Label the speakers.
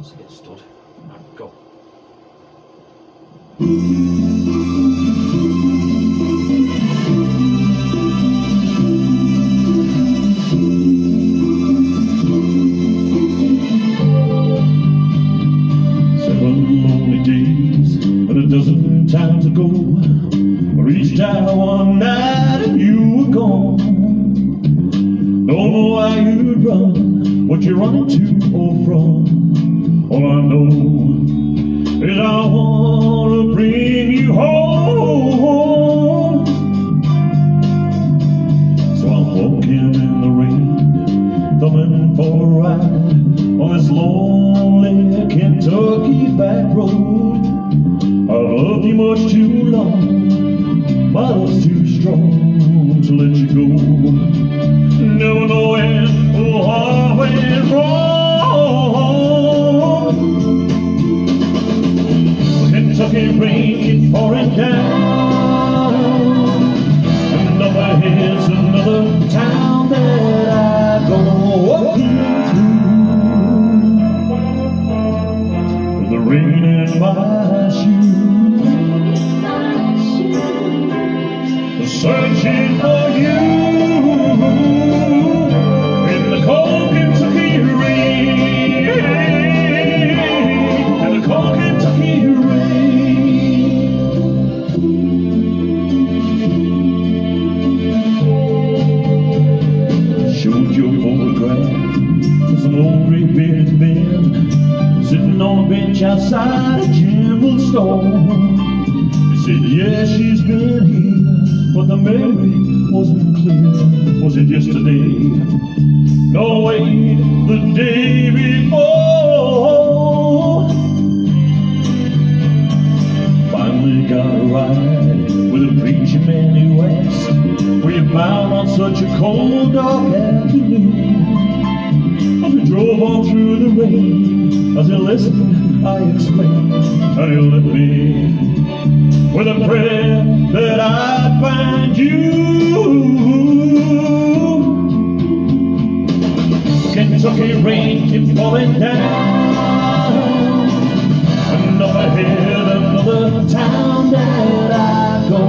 Speaker 1: Let's get stood. Right, go.
Speaker 2: Seven lonely days and a dozen times ago, I reached out one night and you were gone. Don't know why you'd run, what you're running to or from. All I know is I wanna bring you home. So I'm walking in the rain, thumbing for a ride on this lonely Kentucky back road. I've loved you much too long, my love's too strong to let you go. Never knowing what went wrong. Kentucky rain keeps pouring down, and up ahead's another town that I go walking through, with the rain in my shoes, searching for you. Some old gray-bearded man sitting on a bench outside a general store. They said, yeah, she's been here, but the memory wasn't clear. Was it yesterday? No, wait, the day before. Finally got a ride with a preacher man who asked, were you bound on such a cold, dark afternoon? As we drove on through the rain, as he listened, I explained, and he left me with a prayer that I'd find you. Kentucky rain keeps falling down, and up ahead another town that I go.